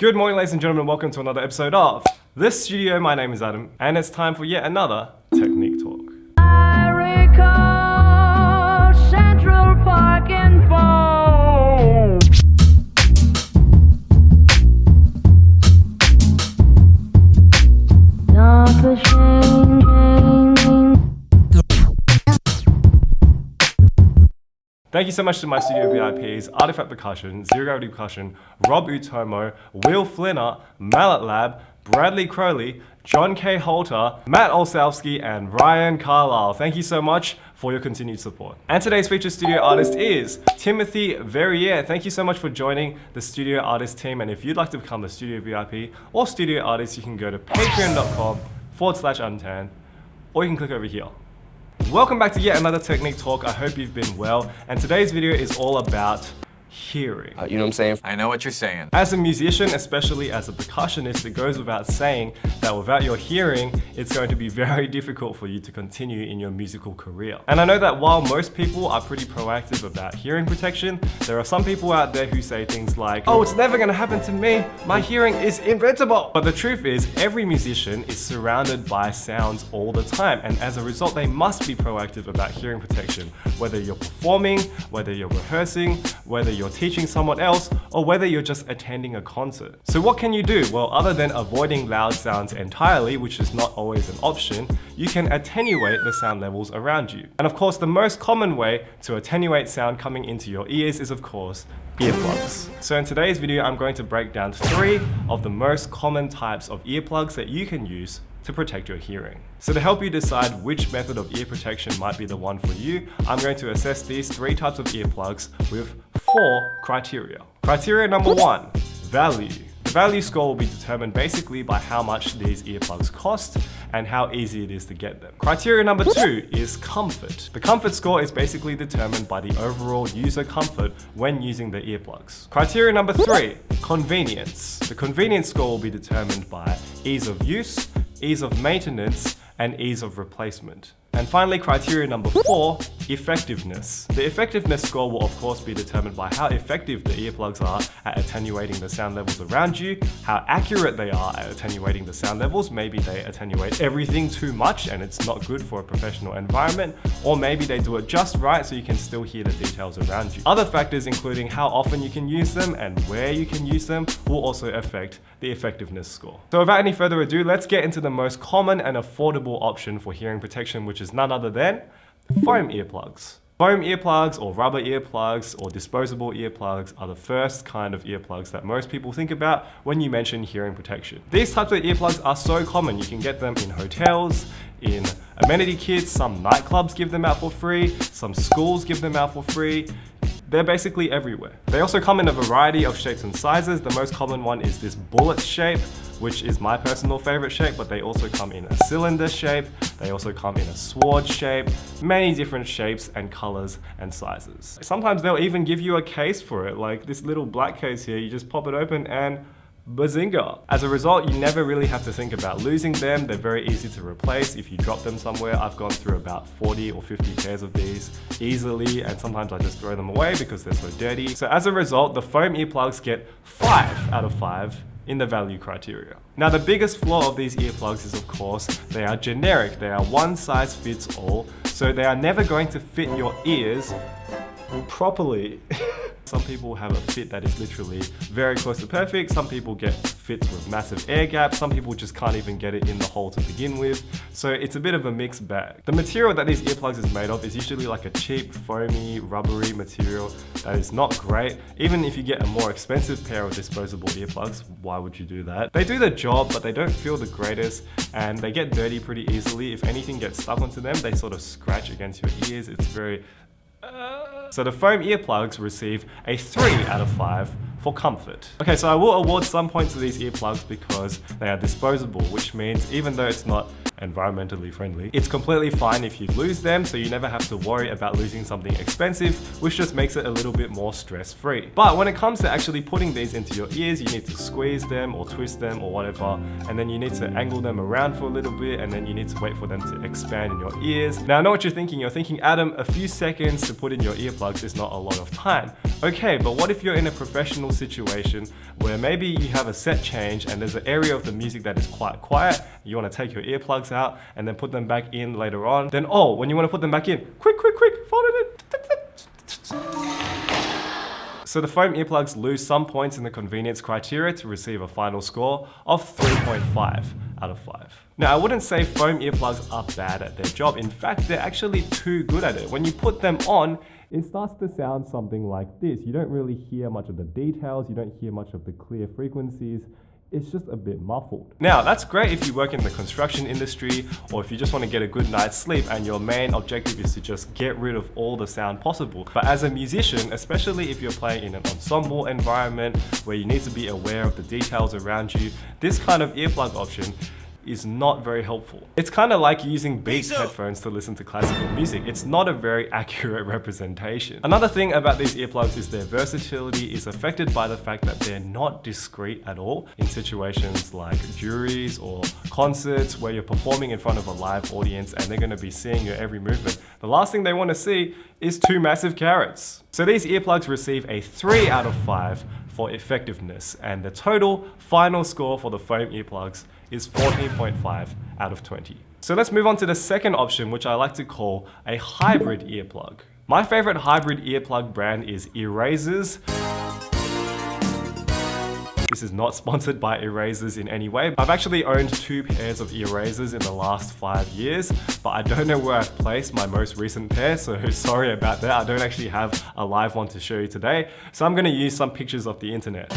Good morning, ladies and gentlemen, welcome to another episode of This Studio. My name is Adam, and it's time for yet another Technique Talk. I recall Central Park and Fall. Not the changing. Thank you so much to my studio VIPs, Artifact Percussion, Zero Gravity Percussion, Rob Utomo, Will Flinner, Mallet Lab, Bradley Crowley, John K. Holter, Matt Olsowski, and Ryan Carlisle. Thank you so much for your continued support. And today's featured studio artist is Timothy Verrier. Thank you so much for joining the studio artist team. And if you'd like to become a studio VIP or studio artist, you can go to patreon.com/untan, or you can click over here. Welcome back to yet another Technique Talk. I hope you've been well. And today's video is all about hearing. You know what I'm saying? I know what you're saying. As a musician, especially as a percussionist, it goes without saying that without your hearing, it's going to be very difficult for you to continue in your musical career. And I know that while most people are pretty proactive about hearing protection, there are some people out there who say things like, oh, it's never gonna happen to me. My hearing is invincible. But the truth is, every musician is surrounded by sounds all the time. And as a result, they must be proactive about hearing protection, whether you're performing, whether you're rehearsing, whether you're teaching someone else, or whether you're just attending a concert. So what can you do? Well, other than avoiding loud sounds entirely, which is not always an option, you can attenuate the sound levels around you. And of course, the most common way to attenuate sound coming into your ears is, of course, earplugs. So in today's video, I'm going to break down 3 of the most common types of earplugs that you can use to protect your hearing. So to help you decide which method of ear protection might be the one for you, I'm going to assess these 3 types of earplugs with 4 criteria. Criteria number 1, value. The value score will be determined basically by how much these earplugs cost and how easy it is to get them. Criteria number 2 is comfort. The comfort score is basically determined by the overall user comfort when using the earplugs. Criteria number 3, convenience. The convenience score will be determined by ease of use, ease of maintenance, and ease of replacement. And finally, criteria number 4, effectiveness. The effectiveness score will of course be determined by how effective the earplugs are at attenuating the sound levels around you, how accurate they are at attenuating the sound levels. Maybe they attenuate everything too much and it's not good for a professional environment, or maybe they do it just right so you can still hear the details around you. Other factors, including how often you can use them and where you can use them, will also affect the effectiveness score. So without any further ado, let's get into the most common and affordable option for hearing protection, which is none other than foam earplugs. Foam earplugs or rubber earplugs or disposable earplugs are the first kind of earplugs that most people think about when you mention hearing protection. These types of earplugs are so common. You can get them in hotels, in amenity kits, some nightclubs give them out for free, some schools give them out for free. They're basically everywhere. They also come in a variety of shapes and sizes. The most common one is this bullet shape, which is my personal favorite shape, but they also come in a cylinder shape. They also come in a sword shape, many different shapes and colors and sizes. Sometimes they'll even give you a case for it, like this little black case here. You just pop it open and bazinga. As a result, you never really have to think about losing them. They're very easy to replace if you drop them somewhere. I've gone through about 40 or 50 pairs of these easily, and sometimes I just throw them away because they're so dirty. So as a result, the foam earplugs get 5 out of 5 in the value criteria. Now, the biggest flaw of these earplugs is, of course, they are generic. They are one size fits all, so they are never going to fit your ears properly. Some people have a fit that is literally very close to perfect. Some people get fits with massive air gaps. Some people just can't even get it in the hole to begin with. So it's a bit of a mixed bag. The material that these earplugs is made of is usually like a cheap, foamy, rubbery material that is not great. Even if you get a more expensive pair of disposable earplugs, why would you do that? They do the job, but they don't feel the greatest, and they get dirty pretty easily. If anything gets stuck onto them, they sort of scratch against your ears. It's very So the foam earplugs receive a 3 out of 5 for comfort. Okay, so I will award some points to these earplugs because they are disposable, which means even though it's not environmentally friendly. It's completely fine if you lose them, so you never have to worry about losing something expensive, which just makes it a little bit more stress-free. But when it comes to actually putting these into your ears, you need to squeeze them or twist them or whatever, and then you need to angle them around for a little bit, and then you need to wait for them to expand in your ears. Now, I know what you're thinking. You're thinking, Adam, a few seconds to put in your earplugs is not a lot of time. Okay, but what if you're in a professional situation where maybe you have a set change and there's an area of the music that is quite quiet, you want to take your earplugs out and then put them back in later on, then when you want to put them back in, quick, fold it in. So the foam earplugs lose some points in the convenience criteria to receive a final score of 3.5 out of 5. Now, I wouldn't say foam earplugs are bad at their job. In fact, they're actually too good at it. When you put them on, it starts to sound something like this. You don't really hear much of the details, you don't hear much of the clear frequencies. It's just a bit muffled. Now, that's great if you work in the construction industry or if you just want to get a good night's sleep and your main objective is to just get rid of all the sound possible. But as a musician, especially if you're playing in an ensemble environment where you need to be aware of the details around you, this kind of earplug option is not very helpful. It's kind of like using Beats headphones to listen to classical music. It's not a very accurate representation. Another thing about these earplugs is their versatility is affected by the fact that they're not discreet at all in situations like juries or concerts where you're performing in front of a live audience and they're going to be seeing your every movement. The last thing they want to see is two massive carrots. So these earplugs receive a 3 out of 5 for effectiveness, and the total final score for the foam earplugs is 14.5 out of 20. So let's move on to the second option, which I like to call a hybrid earplug. My favorite hybrid earplug brand is Earasers. This is not sponsored by Earasers in any way. I've actually owned 2 pairs of Earasers in the last 5 years, but I don't know where I've placed my most recent pair, so sorry about that. I don't actually have a live one to show you today, so I'm gonna use some pictures off the internet.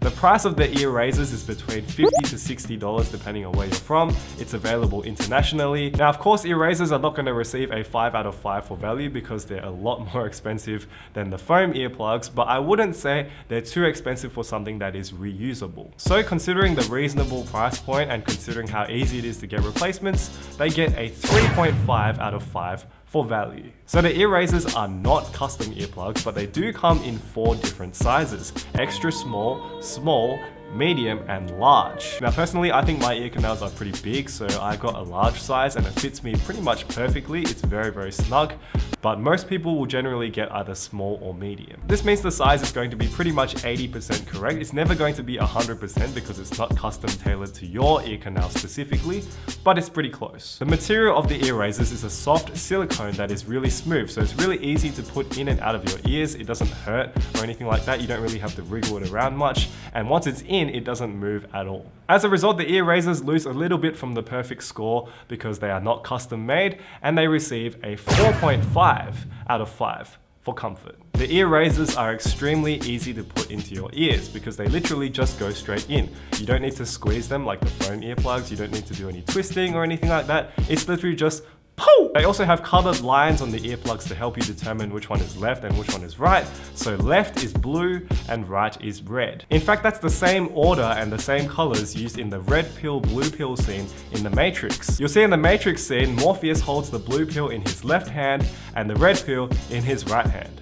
The price of the Earasers is between $50 to $60 depending on where you're from. It's available internationally. Now, of course, Earasers are not going to receive a 5 out of 5 for value because they're a lot more expensive than the foam earplugs, but I wouldn't say they're too expensive for something that is reusable. So considering the reasonable price point and considering how easy it is to get replacements, they get a 3.5 out of 5 for value. So the Earasers are not custom earplugs, but they do come in 4 different sizes: extra small, small, medium, and large. Now personally, I think my ear canals are pretty big, so I got a large size and it fits me pretty much perfectly. It's very, very snug, but most people will generally get either small or medium. This means the size is going to be pretty much 80% correct. It's never going to be 100% because it's not custom tailored to your ear canal specifically, but it's pretty close. The material of the Earasers is a soft silicone that is really smooth, so it's really easy to put in and out of your ears. It doesn't hurt or anything like that. You don't really have to wriggle it around much, and once it's in, it doesn't move at all. As a result, the Earasers lose a little bit from the perfect score because they are not custom made, and they receive a 4.5 out of 5 for comfort. The Earasers are extremely easy to put into your ears because they literally just go straight in. You don't need to squeeze them like the foam earplugs, you don't need to do any twisting or anything like that. It's literally just poof! They also have colored lines on the earplugs to help you determine which one is left and which one is right. So left is blue and right is red. In fact, that's the same order and the same colors used in the red pill, blue pill scene in The Matrix. You'll see in the Matrix scene, Morpheus holds the blue pill in his left hand and the red pill in his right hand.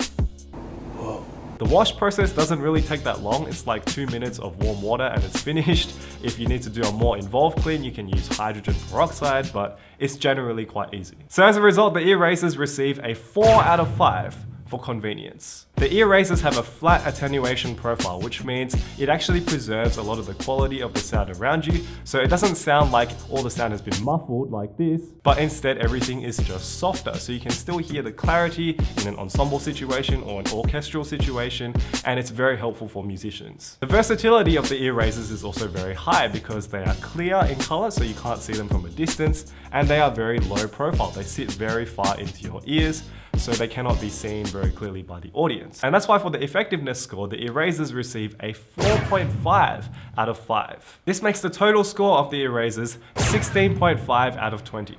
The wash process doesn't really take that long. It's like 2 minutes of warm water and it's finished. If you need to do a more involved clean, you can use hydrogen peroxide, but it's generally quite easy. So as a result, the Earasers receive a 4 out of 5 for convenience. The Earasers have a flat attenuation profile, which means it actually preserves a lot of the quality of the sound around you, so it doesn't sound like all the sound has been muffled like this, but instead everything is just softer, so you can still hear the clarity in an ensemble situation or an orchestral situation, and it's very helpful for musicians. The versatility of the Earasers is also very high because they are clear in color, so you can't see them from a distance, and they are very low profile. They sit very far into your ears, so they cannot be seen very clearly by the audience. And that's why for the effectiveness score, the Earasers receive a 4.5 out of 5. This makes the total score of the Earasers 16.5 out of 20.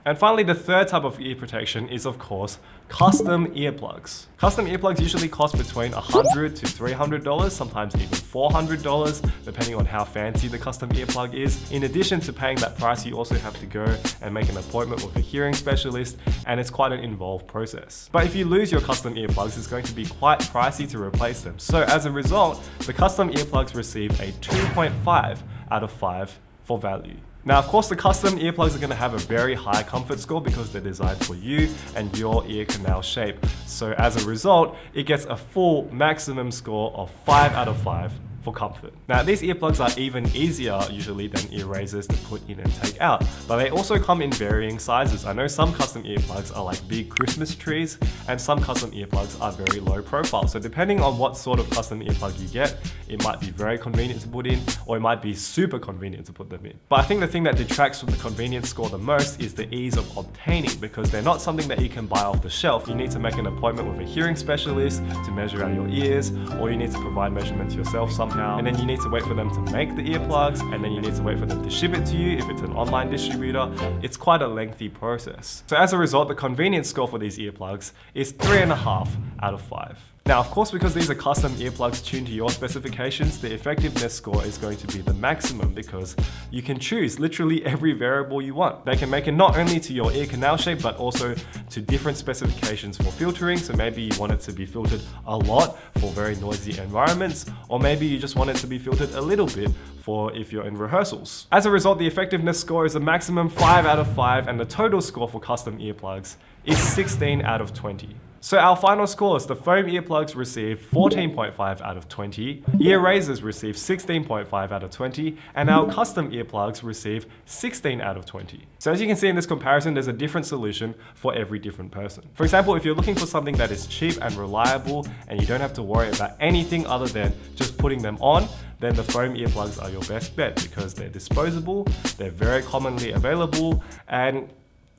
And finally, the third type of ear protection is, of course, custom earplugs. Custom earplugs usually cost between $100 to $300, sometimes even $400, depending on how fancy the custom earplug is. In addition to paying that price, you also have to go and make an appointment with a hearing specialist, and it's quite an involved process. But if you lose your custom earplugs, it's going to be quite pricey to replace them. So as a result, the custom earplugs receive a 2.5 out of 5 for value. Now, of course, the custom earplugs are going to have a very high comfort score because they're designed for you and your ear canal shape. So as a result, it gets a full maximum score of 5 out of 5 for comfort. Now, these earplugs are even easier usually than Earasers to put in and take out, but they also come in varying sizes. I know some custom earplugs are like big Christmas trees, and some custom earplugs are very low profile. So depending on what sort of custom earplug you get, it might be very convenient to put in, or it might be super convenient to put them in. But I think the thing that detracts from the convenience score the most is the ease of obtaining, because they're not something that you can buy off the shelf. You need to make an appointment with a hearing specialist to measure out your ears, or you need to provide measurements yourself somehow, and then you need to wait for them to make the earplugs, and then you need to wait for them to ship it to you if it's an online distributor. It's quite a lengthy process. So as a result, the convenience score for these earplugs is 3.5 out of 5. Now, of course, because these are custom earplugs tuned to your specifications, the effectiveness score is going to be the maximum because you can choose literally every variable you want. They can make it not only to your ear canal shape, but also to different specifications for filtering. So maybe you want it to be filtered a lot for very noisy environments, or maybe you just want it to be filtered a little bit for if you're in rehearsals. As a result, the effectiveness score is a maximum 5 out of 5, and the total score for custom earplugs is 16 out of 20. So our final scores: the foam earplugs receive 14.5 out of 20, Earasers receive 16.5 out of 20, and our custom earplugs receive 16 out of 20. So as you can see in this comparison, there's a different solution for every different person. For example, if you're looking for something that is cheap and reliable, and you don't have to worry about anything other than just putting them on, then the foam earplugs are your best bet because they're disposable, they're very commonly available, and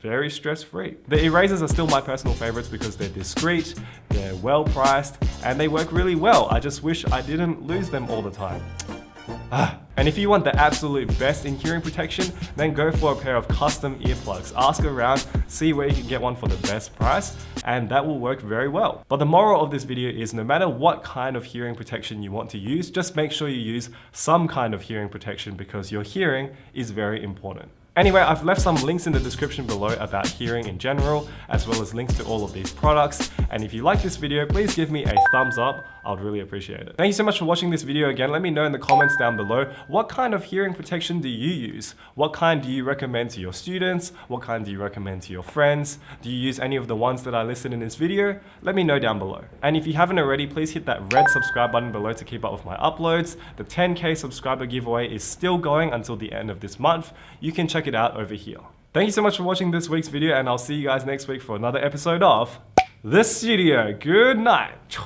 very stress-free. The Earasers are still my personal favorites because they're discreet, they're well priced, and they work really well. I just wish I didn't lose them all the time. And if you want the absolute best in hearing protection, then go for a pair of custom earplugs. Ask around, see where you can get one for the best price, and that will work very well. But the moral of this video is no matter what kind of hearing protection you want to use, just make sure you use some kind of hearing protection because your hearing is very important. Anyway, I've left some links in the description below about hearing in general, as well as links to all of these products. And if you like this video, please give me a thumbs up. I would really appreciate it. Thank you so much for watching this video again. Let me know in the comments down below, what kind of hearing protection do you use? What kind do you recommend to your students? What kind do you recommend to your friends? Do you use any of the ones that I listed in this video? Let me know down below. And if you haven't already, please hit that red subscribe button below to keep up with my uploads. The 10K subscriber giveaway is still going until the end of this month. You can check it out over here. Thank you so much for watching this week's video, and I'll see you guys next week for another episode of The Studio. Good night.